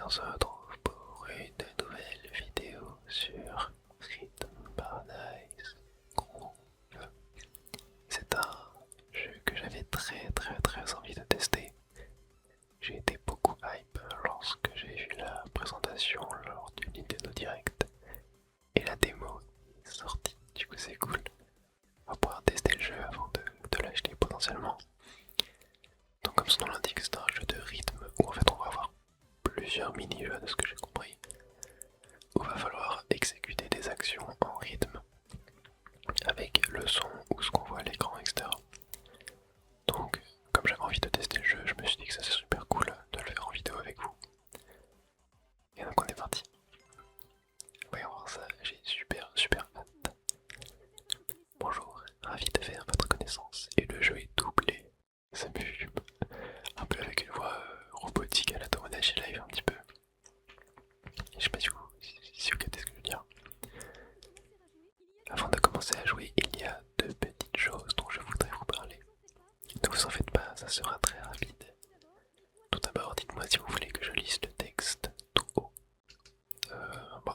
on se retrouve pour une nouvelle vidéo sur Rhythm Paradise Groove. C'est un jeu que j'avais très envie de tester. J'ai été beaucoup hype lorsque j'ai vu la présentation lors du Nintendo Direct. Et la démo est sortie, du coup c'est cool. On va pouvoir tester le jeu avant de l'acheter potentiellement. Donc comme son nom l'indique, c'est un jeu de rythme où en fait on va avoir plusieurs mini-jeux de ce que j'ai compris. Où va falloir exécuter des actions en rythme avec le son ou ce qu'on voit à l'écran, etc. Donc comme j'avais envie de tester le jeu, je me suis dit que ça serait super cool de le faire en vidéo avec vous. Et donc on est parti. Voyons voir ça, j'ai super hâte. Bonjour, ravi de faire votre connaissance. Et le jeu est doublé. Ça me fume. Un peu avec une voix robotique à la Tomodachi Live un petit peu. Je sais pas si vous captez ce que je veux dire. Avant de commencer à jouer, il y a deux petites choses dont je voudrais vous parler. Ne vous en faites pas, ça sera très rapide. Tout d'abord, dites-moi si vous voulez que je lise le texte tout haut.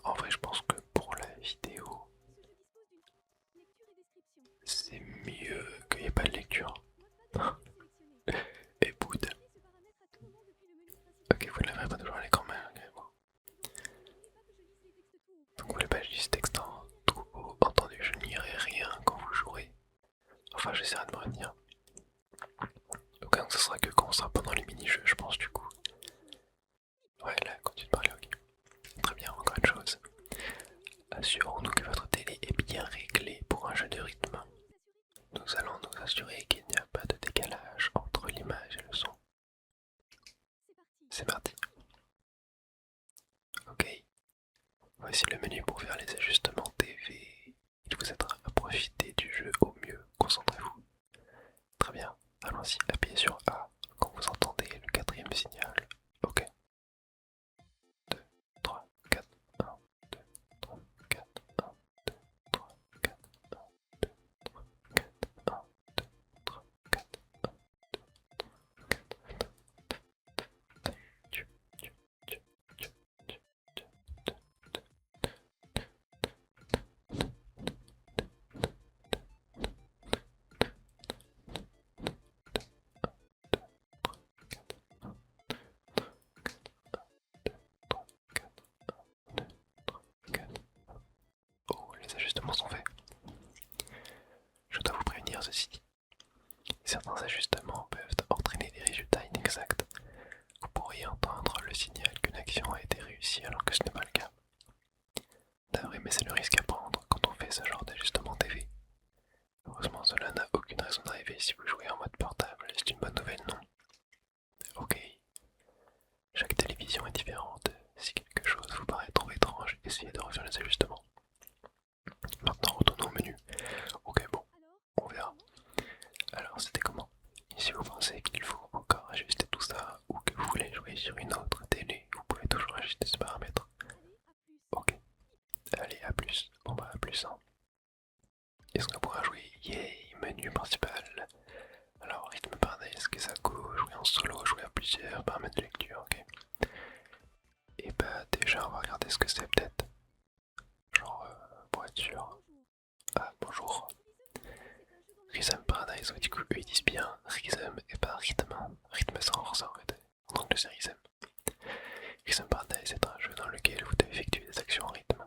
En vrai, je pense que pour la vidéo, c'est mieux qu'il n'y ait pas de lecture. Et boud. Ok, vous ne l'avez pas toujours à l'écran, mais ok, bon. Donc vous voulez pas que je lise le texte en tout haut. Entendu, je n'irai rien quand vous jouerez. Enfin, j'essaierai de me retenir. Ok, donc ça sera que quand on sera pendant les mini-jeux, je pense, du coup. Ouais, là, continue de parler, ok. Très bien, encore une chose. Assurons-nous que votre télé est bien réglée pour un jeu de rythme. Nous allons nous assurer qu'il n'y a pas de décalage entre l'image et le son. C'est parti. Ok. Voici le menu pour faire les ajustements TV. Il vous aidera à profiter du jeu au mieux. Concentrez-vous. Très bien. Allons-y. Appuyez sur A quand vous entendez le quatrième signal. Ok. 2, 3, 4, 1, 2, 3, 4, 1, 2, 3, 4, 1, 2, 3, 4, 1, 2, 3, 4, 1, 2, 4. Oh, les ajustements sont faits. Je dois vous prévenir ceci dit. Certains ajustements peuvent entraîner des résultats inexacts. Vous pourriez entendre le signal qu'une action a été réussie alors que ce n'est pas le cas. D'ailleurs, mais c'est le risque à prendre quand on fait ce genre d'ajustement TV. Heureusement, cela n'a aucune raison d'arriver si vous jouez en mode portable. C'est une bonne nouvelle, non? Ok. Chaque télévision est différente. Si quelque chose vous paraît trop étrange, essayez de refaire les ajustements. Maintenant, retournons au menu. Ok, bon, on verra. Alors, c'était comment? Si vous pensez qu'il faut encore ajuster tout ça ou que vous voulez jouer sur une autre télé, vous pouvez toujours ajuster ce paramètre. Ok. Allez, à plus. Bon bah, à plus. Hein. Est-ce qu'on pourra jouer? Yay, menu principal. Alors, rythme Paradise, Kesako, jouer en solo, jouer à plusieurs, paramètres de lecture, ok. Et bah, déjà, on va regarder ce que c'est peut-être. Genre, pour être sûr. Ah, bonjour. Rhythm Paradise, ouais, du coup, eux ils disent bien Rhythm et pas rythme. Rythme sans ça en fait. En anglais c'est Rhythm. Rhythm Paradise est un jeu dans lequel vous devez effectuer des actions en rythme.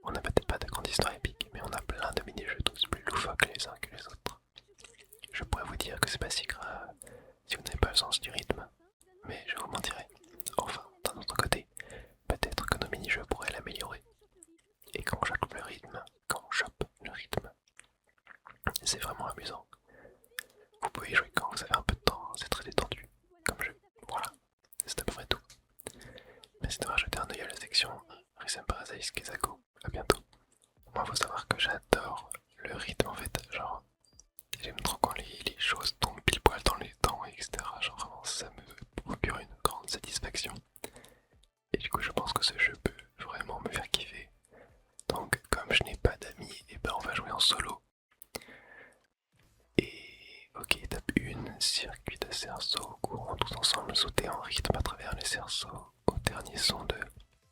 On n'a peut-être pas de grande histoire épique, mais on a plein de mini-jeux tous plus loufoques les uns que les autres. Je pourrais vous dire que c'est pas si grave si vous n'avez pas le sens du rythme, mais je vous mentirais. Enfin, d'un autre côté, peut-être que nos mini-jeux pourraient l'améliorer. Et quand on chope le rythme, c'est vraiment amusant. Vous pouvez y jouer quand vous avez un peu de temps, c'est très détendu comme jeu. Voilà, c'est à peu près tout. Merci d'avoir jeté un oeil à la section Rhythm Paradise Kesako. À bientôt. Moi, faut savoir que j'adore le rythme en fait. Genre, j'aime trop quand les choses tombent pile poil dans les temps, etc. Genre, vraiment, ça me procure une grande satisfaction. Et du coup, je pense que ce jeu peut vraiment me faire kiffer. Donc, comme je n'ai pas d'amis, et ben on va jouer en solo. Et ok, étape 1, circuit de cerceaux, courons tous ensemble sauter en rythme à travers les cerceaux, au dernier son de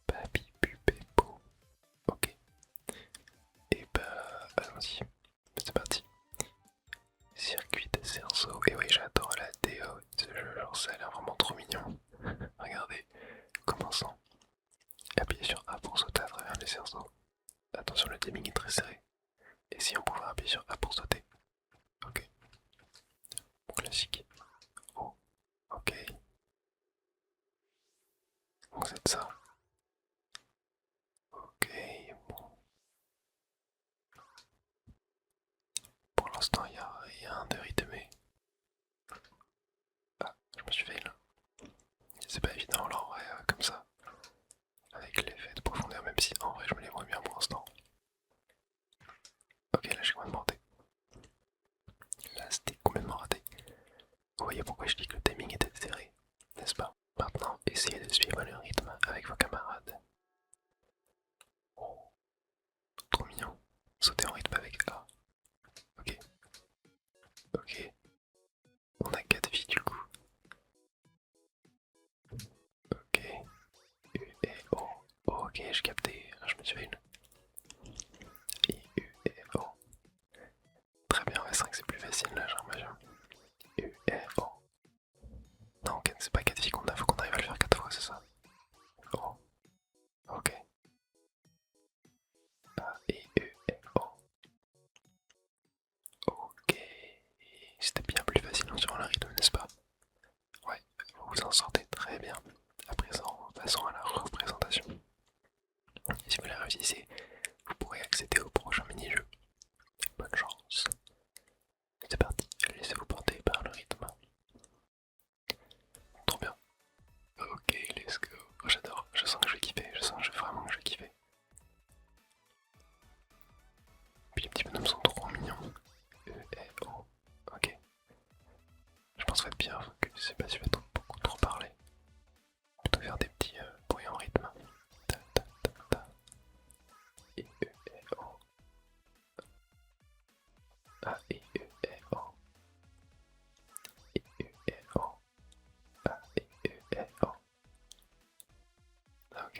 Papi Pupépo. Ok. Et bah, allons-y. C'est parti. Circuit de cerceau. Et oui, j'adore la déo de ce jeu, genre ça a l'air vraiment trop mignon. Regardez, commençons. Appuyez sur A pour sauter à travers les cerceaux. Attention, le timing est très serré. Et si on pouvait appuyer sur A pour sauter. Ok. Bon, classique. Oh, ok. Donc c'est ça. Ok, bon. Pour l'instant, il n'y a rien de rythmé. Ah, je me suis fait là. C'est pas évident là en vrai, comme ça. Avec l'effet de profondeur, même si en vrai je me les vois bien pour l'instant. Ok, là j'ai complètement raté. Là c'était complètement raté. Vous voyez pourquoi je dis que le timing était serré, n'est-ce pas? Maintenant, essayez de suivre le rythme avec vos camarades. Oh, trop mignon. Sautez en rythme avec A. Ok. Ok. On a 4 vies du coup. Ok. U, E, O. Ok, j'ai capté. Je me suis fait une. I, U, E, O. Très bien, ouais, c'est vrai que c'est plus facile là, j'ai l'impression. U, E, O. Non, c'est pas 4 vies qu'on a, faut qu'on arrive à le faire 4 fois, c'est ça? O. Ok. A, I, U, E, O. Ok. C'était bien plus facile en suivant le rythme, n'est-ce pas? Ouais, vous vous en sortez très bien. À présent, passons à la représentation. Et si vous la réussissez, vous pourrez accéder au prochain mini-jeu. Bonne chance. C'est parti, laissez-vous porter par le rythme. Trop bien. Ok, let's go. Oh, j'adore, je sens que je vais kiffer, je sens vraiment que je vais kiffer. Puis les petits bonhommes sont trop mignons. E, E, O. Ok. Je pense qu'il va être bien que je sais pas si je vais beaucoup trop parler. Plutôt faire des petits bruits en rythme. Ta, ta, ta, ta. I, E, E, O. A, I, E, E, O. I, U, E, O. A, I, U, E, O. Ok.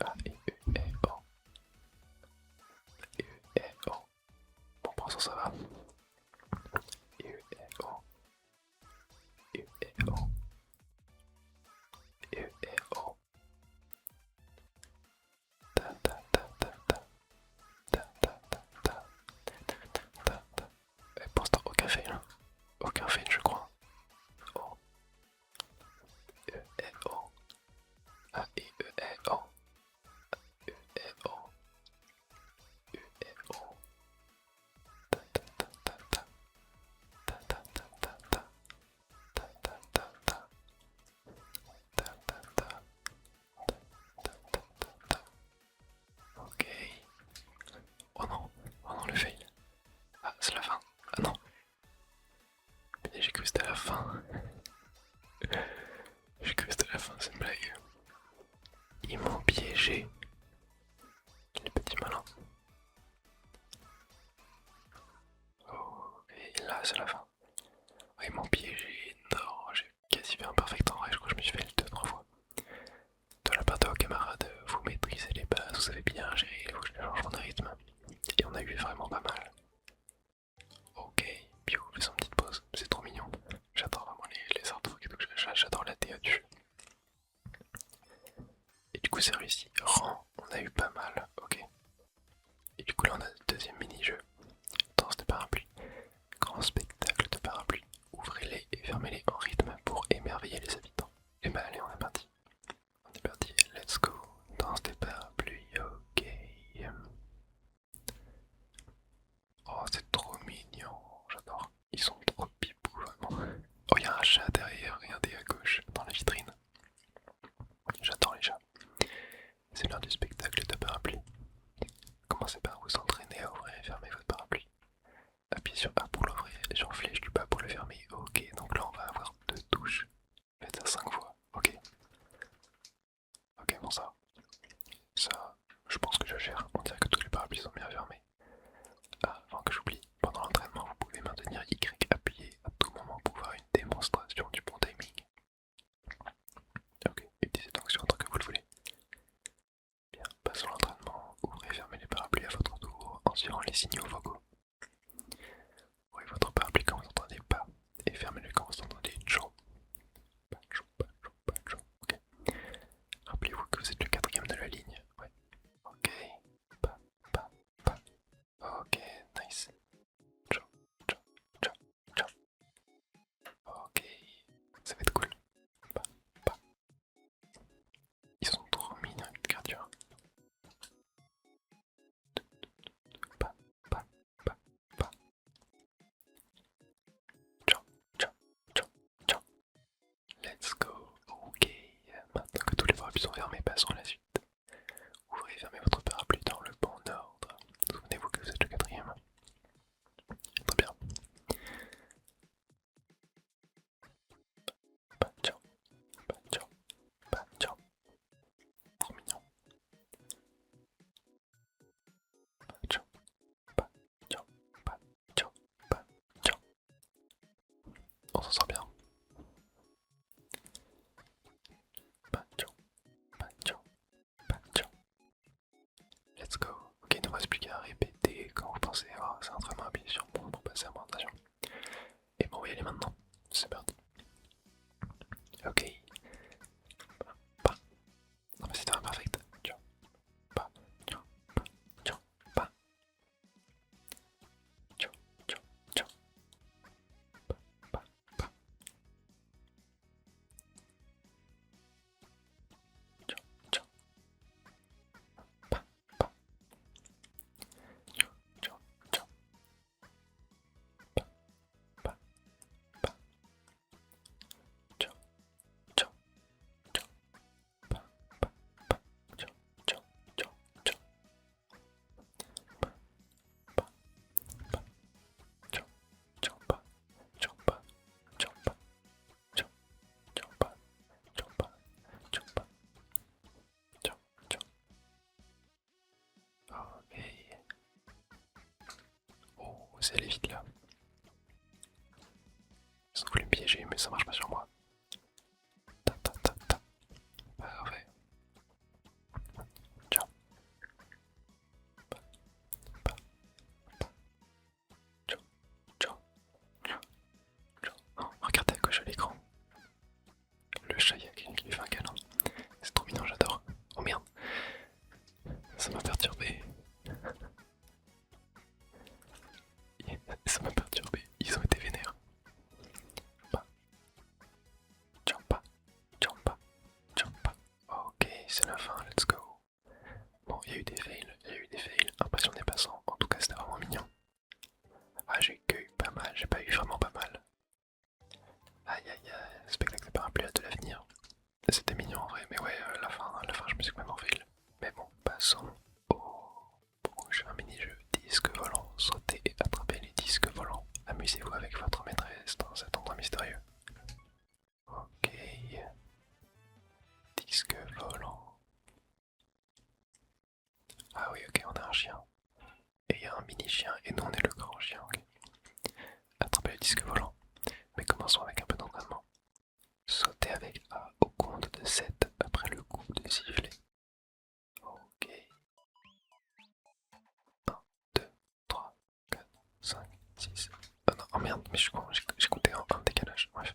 A, I, U, E, O. I, U, E, O. Bon, pour l'instant ça va. I, U, E, O. I, U, E, O. I, U, E, O. Ta, ta, ta, ta, ta. Ta, ta, ta, ta. Ta, ta. Et pour l'instant, aucun fail. Hein. Aucun fail, je crois. O. I, U, E, O. A, I, U, E, O. U, E, O. U, E, O. Ta, ta, ta, ta, ta. Ta, ta, ta, ta, ta. Ta, ta, ta, ta. Ta, ta, ta. Ta, ta, ta, ta. Ok. Oh non, le fail. Ah, c'est la fin. Ah non. J'ai cru que c'était la fin. J'ai cru que c'était la fin, c'est une blague. Ils m'ont piégé. Les petits malins. Oh, et là, c'est la fin. Oh, ils m'ont piégé. Non, j'ai quasi fait un perfect en vrai. Je crois que je me suis fait le 2-3 fois. De la part de vos camarades, vous maîtrisez les bases, vous savez bien gérer les changements de rythme. Et on a eu vraiment pas mal. Ok, Bio fait son petite pause, c'est trop mignon. J'adore vraiment les artworks et tout, j'adore la DA du jeu. Et du coup c'est réussi. Rang, on a eu pas mal, ok. Et du coup là on a le deuxième mini-jeu. Danse de parapluie. Grand spectacle de parapluie. Ouvrez-les et fermez-les en rythme pour émerveiller les habitants. Et bah allez, on est parti. On est parti, let's go. Danse des parapluies, ok. Oh, c'est trop mignon, j'adore. Ils sont trop pipous, vraiment. Oh, il y a un chat derrière, regardez à gauche, dans la vitrine. J'adore les chats. C'est l'heure du spectacle de parapluie. Commencez par vous entraîner à ouvrir et fermer votre parapluie. signaux vocaux. Ouvrez votre parapluie quand vous n'entendez pas et fermez-le quand vous entendez chaud. Pas chaud, pas chaud, pas chaud. Ok. Rappelez-vous que vous êtes le quatrième de la ligne. Ouais. Ok. Pas, pas, pas. Ok, nice. Ciao, ciao, ciao, ciao. Ok, ça va être cool. Pas, pas. Ils sont trop mignons les créatures. Pas, pas, pas, pas. Ciao, ciao, ciao, ciao. Let's go. Ok. Maintenant que tous les parapluies sont fermés, passons à la suite. Ouvrez et fermez votre parapluie dans le bon ordre. Souvenez-vous que vous êtes le quatrième. Très bien. Pas ciao, pas ciao, pas ciao. Trop mignon. Pas ciao, pas ciao, pas ciao, pas ciao. On s'en sort bien. Pas ciao, pas ciao, pas ciao. Let's go. Ok, il ne me reste plus qu'à répéter quand vous pensez. Oh, c'est un très bon appui sur moi pour passer à mon attention. Et bon, on va y aller maintenant. C'est parti. Ok. Pas. Non, mais c'était imparfait. Ciao. Pas. Ciao. Pas. Ciao. Pas. Ciao. Ciao. Ciao. Pas. Pas. Ciao. Ciao. Pas. Pas. Ciao. Ciao. Ciao. Pas. Pas. Pas. Ciao. Ciao. Ciao. Pas. Pas. Pas. Ciao. Ciao. Ciao. Ciao. Pas. Pas. Pas. Ciao. Ciao. Pas. Ciao. Pas. Ciao. Pas. Ciao. Ciao. Pas. Ciao. Pas. Ciao. Pas. Ciao. Ciao. Ok. Oh, c'est allé vite là. Ils ont voulu me piéger, mais ça marche pas sur moi. Ta ta ta ta. Parfait. Ciao. Pa, pa. Ciao. Ciao. Ciao. Ciao. Oh, regardez à gauche à l'écran. Le chat, il y a quelqu'un qui lui fait un câlin. C'est trop mignon, j'adore. Oh merde. Ça m'a perturbé. Ça m'a perturbé. Ils ont été vénères. Pa. Ciao. Pa. Ciao. Pa. Ciao. Pa. Ok, c'est la fin, let's go. Bon, il y a eu des fails, impression des passants, en tout cas c'était vraiment mignon. Ah, j'ai eu pas mal, j'ai pas eu vraiment pas mal. Aïe aïe aïe, spectacle de parapluie de l'avenir. C'était mignon en vrai, mais ouais, la fin je me suis quand même en fail. Mais bon, passons au prochain mini-jeu. Disque volant, sautez et attrapez les disques volants. Amusez-vous avec votre maîtresse dans cet endroit mystérieux. Ok, disque volant. Ah oui, ok, on a un chien. Et il y a un mini chien, et nous on est le grand chien, ok. Attrapez le disque volant. Mais commençons avec un peu d'entraînement. Sautez avec A au compte de 7 après le coup de sifflet. Ok. 1, 2, 3, 4, 5, 6. Oh non, oh merde, mais je suis con, j'ai compté en décalage. Bref.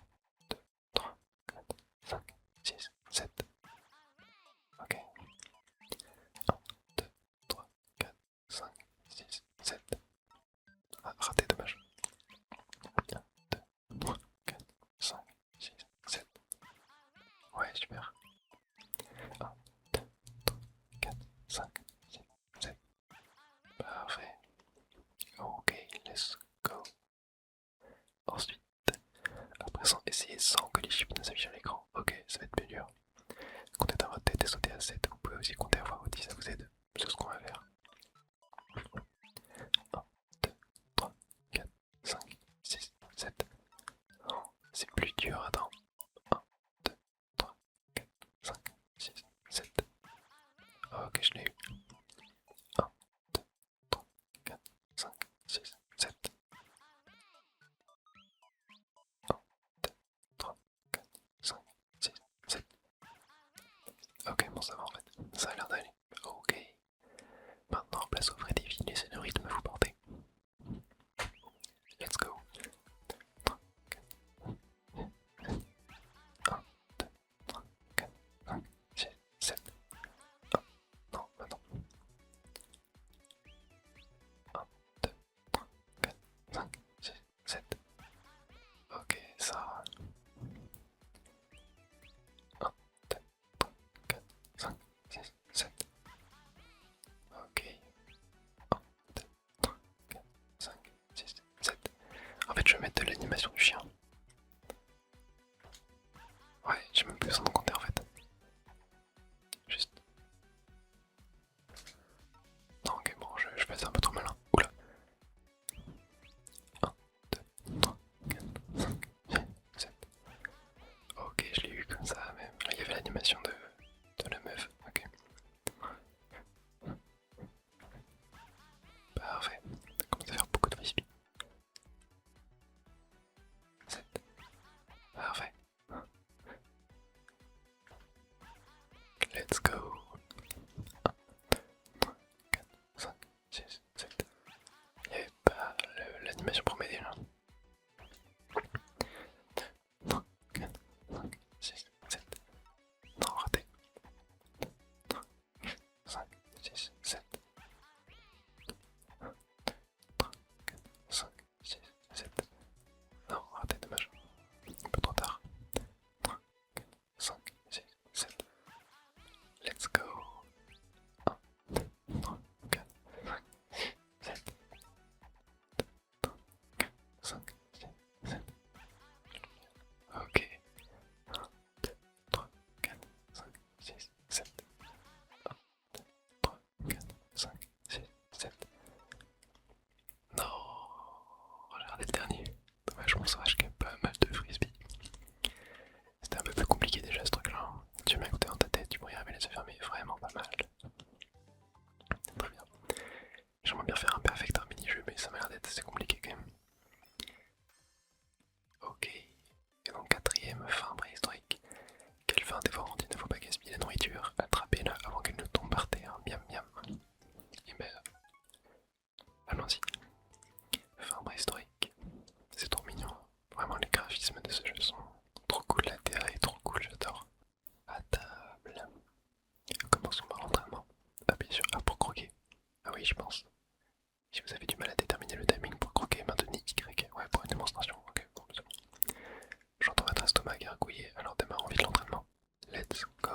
2, 3, 4, 5, 6, 7. Ok. 1, 2, 3, 4, 5, 6, 7. Ah, raté, dommage. 1, 2, 3, 4, 5, 6, 7. Ouais, super. 1, 2, 3, 4, 5, 6, 7. Parfait. Ok, let's go. Ensuite, à présent, essayez sans que les chiffres ne s'affichent à l'écran. Ok, ça va être plus dur. Comptez dans votre tête et sautez à 7. Vous pouvez aussi compter à voix haute si ça vous aide. C'est ce qu'on va faire. 1, 2, 3, 4, 5, 6, 7. Oh, c'est plus dur, attends. 1, 2, 3, 4, l'animation de la meuf. Ok. Parfait. Ça commence à faire beaucoup de frisbee. 7. Parfait. Let's go. 1, 3, 4, 5, 6, 7. Il n'y avait pas l'animation pour m'aider là. 3, 4, 5, 6, 7. Non, raté. 3, 4, 5, 6, 7. 3, 4, 5, 6, 7. Non, raté, dommage. Un peu trop tard. 3, 4, 5, 6, 7. Let's go. 1, 2, 3, 4, 5, 7. 3, 4, 5, 6, 7. Ok. 1, 2, 3, 4, 5, 6, 7. 1, 2, 3, 4, 5, 6, 7. Non, j'ai raté le dernier. Dommage, mon sauvage qui a pas mal de frisbee. C'était un peu plus compliqué déjà ce truc là. Tu m'as écouté dans ta tête, tu pourrais y arriver à les fermer vraiment pas mal. Très bien. J'aimerais bien faire un perfect un mini-jeu, mais ça m'a l'air d'être assez compliqué quand même. Ok. Et donc quatrième fin préhistorique. Quelle fin dévorante, il ne faut pas gaspiller la nourriture. Attrapez-la avant qu'elle ne tombe par terre. Miam miam. Et ben, allons-y. Fin préhistorique. C'est trop mignon. Vraiment, les graphismes de ce jeu sont trop cool. La terre est trop cool, j'adore. À table. Commençons par l'entraînement. Ah, bien sûr, ah, pour croquer. Ah oui, je pense. Si vous avez du mal à déterminer le timing pour croquer, maintenez Y. Ouais, pour une démonstration. Ok, bon, c'est bon. J'entends votre estomac gargouiller, alors démarrons vite l'entraînement. Let's go.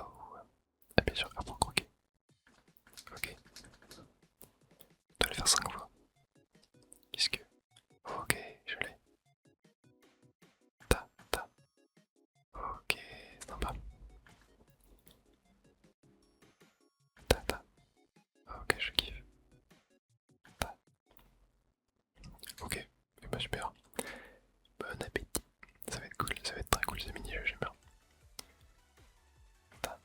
Ah, bien sûr, ah, pour croquer. Ok. On doit le faire 5 fois. Qu'est-ce que. Ok, je l'ai. Ta, ta. Ok, sympa. Ta, ta. Ok, je kiffe. Ta. Ok, et bah super. Bon appétit. Ça va être cool, ça va être très cool ce mini-jeu, j'aime bien. Ta,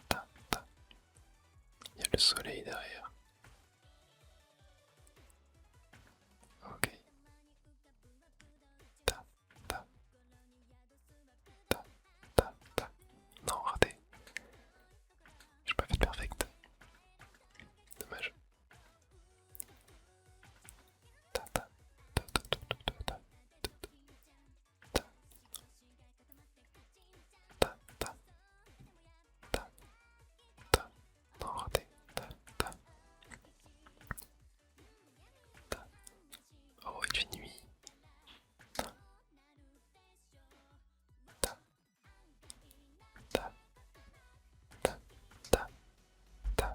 ta, ta. Il y a le soleil derrière. Ok. Ta, ta, ta, ta, ta. Non, raté. J'ai pas fait de perfect. Dommage. Ta, ta, ta, ta, ta, ta, ta, ta, ta, ta, ta, ta, ta. Non, raté. Ta, ta, ta. Oh, il fait nuit. Ta, ta, ta, ta, ta, ta,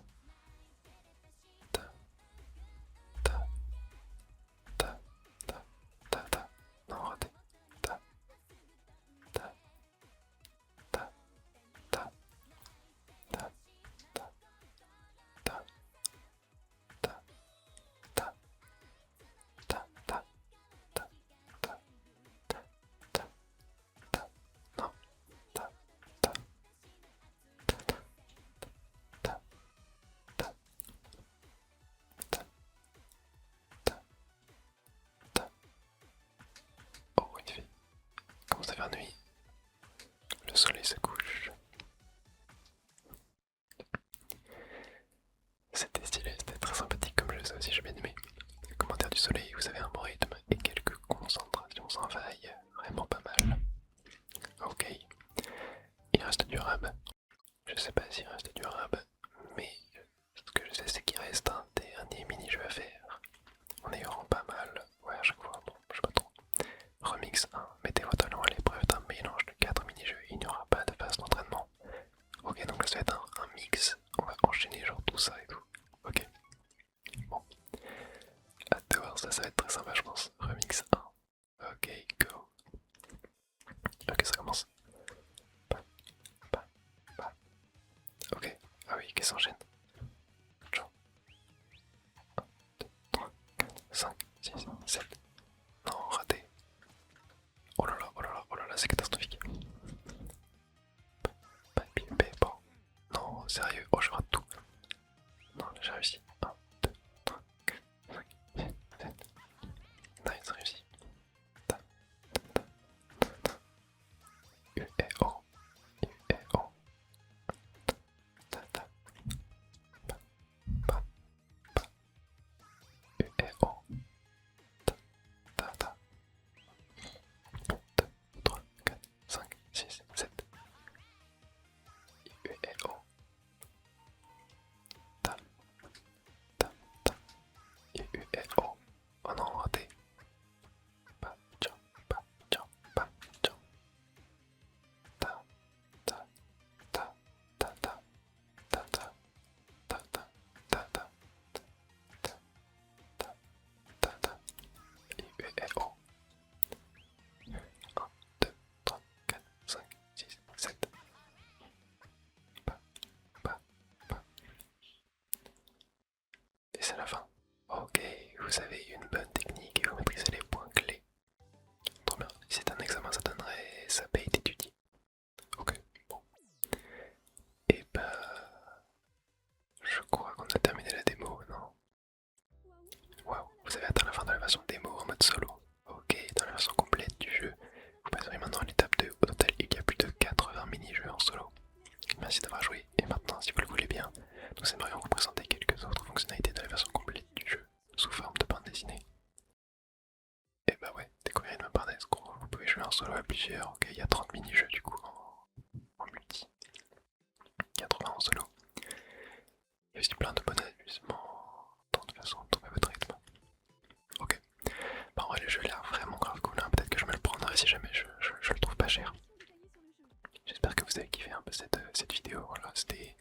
ta, ta, ta, ta, ta, ta. Non, raté. Ta, ta, ta, ta, ta, ta, ta, ta, ta, ta, ta, ta, ta, ta, ta, non, ta, ta, ta, ta, ta, ta, ta, ta. Oh, il fait. Commence à faire nuit. Le soleil se couche. C'était stylé, c'était très sympathique comme jeu, ça aussi j'ai bien aimé. Le commentaire du soleil, vous avez un bon rythme et quelques concentrations sans faille. Vraiment pas mal. Ok. Il reste du rab. Je sais pas s'il reste du rab, mais ce que je sais c'est qu'il reste un dernier mini-jeu à faire. On est vraiment pas mal. Ouais, à chaque fois, bon, je sais pas trop. Remix 1. Mettez vos talents à l'épreuve d'un mélange de 4 mini-jeux. Il n'y aura pas de phase d'entraînement. Ok, donc là ça va être un mix. On va enchaîner genre tout ça et tout. Ok. Bon. Hâte de voir ça, ça va être très sympa je pense. Remix 1. Ok, go. Ok, ça commence. Bah, bah, bah. Ok. Ah oui, qu'est-ce s'enchaîne. Ciao. 1, 2, 3, 4, 5, 6, 7. Non, raté. Oh là là, oh là là, oh là là, c'est catastrophique. sérieux. Oh, je rate tout. Non, j'ai réussi. 1, 2, 3, 4, 5, 6, 7. Nice, réussi. Ta, ta, ta, ta. U, E, O. U, E, O. Ta, ta. Pa, pa, pa. U, E, O. Ta, ta, ta. 2, 3, 4, 5, 6, 7. U, E, O. Ta, ta, ta. U, E, O. Oh non, raté. Pa, tiens, pa, tiens, pa, tiens. Ta, ta, ta, ta, ta, ta, ta, ta, ta, ta, ta, ta, ta, ta, ta. U, E, O. 1, 2, 3, 4, 5, 6, 7. Pa, pa, pa. Et c'est la fin. Ok, vous avez une bonne technique et vous maîtrisez les points clés. Trop bien. Si c'est un examen, ça donnerait ça paye d'étudier. Ok, bon. Et bah. Je crois qu'on a terminé la démo, non? Waouh, vous avez atteint la fin de la version démo en mode solo. Ok, dans la version complète du jeu, vous passerez maintenant à l'étape 2. Au total, il y a plus de 80 mini-jeux en solo. Merci d'avoir joué, et maintenant, si vous le voulez bien, nous aimerions vous présenter quelques autres fonctionnalités de la version complète du jeu, sous forme de bande dessinée. Et bah ouais, découvrir une map gros, vous pouvez jouer en solo à plusieurs. Ok, il y a 30 mini-jeux du coup en multi. 80 en solo. Il y a aussi plein de bons amusements, tant de façons de trouver votre rythme. Ok, bah en vrai le jeu a l'air vraiment grave cool, hein. Peut-être que je me le prendrai si jamais je le trouve pas cher. J'espère que vous avez kiffé un peu cette vidéo, voilà, c'était...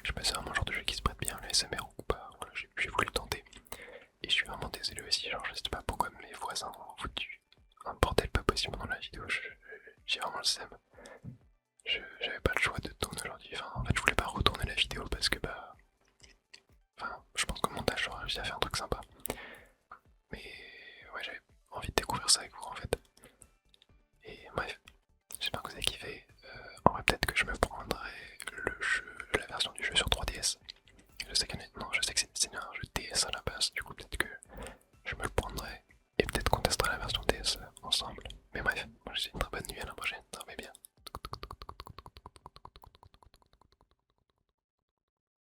Je sais pas, c'est vraiment le genre de jeu qui se prête bien à l'ASMR ou pas, voilà, j'ai voulu le tenter. Et je suis vraiment désolé aussi, genre je sais pas pourquoi mes voisins ont foutu un bordel pas possible dans la vidéo, j'ai vraiment le seum. J'avais pas le choix de tourner aujourd'hui, enfin en fait je voulais pas retourner la vidéo parce que bah... Enfin, je pense qu'au montage j'aurais réussi à faire un truc sympa.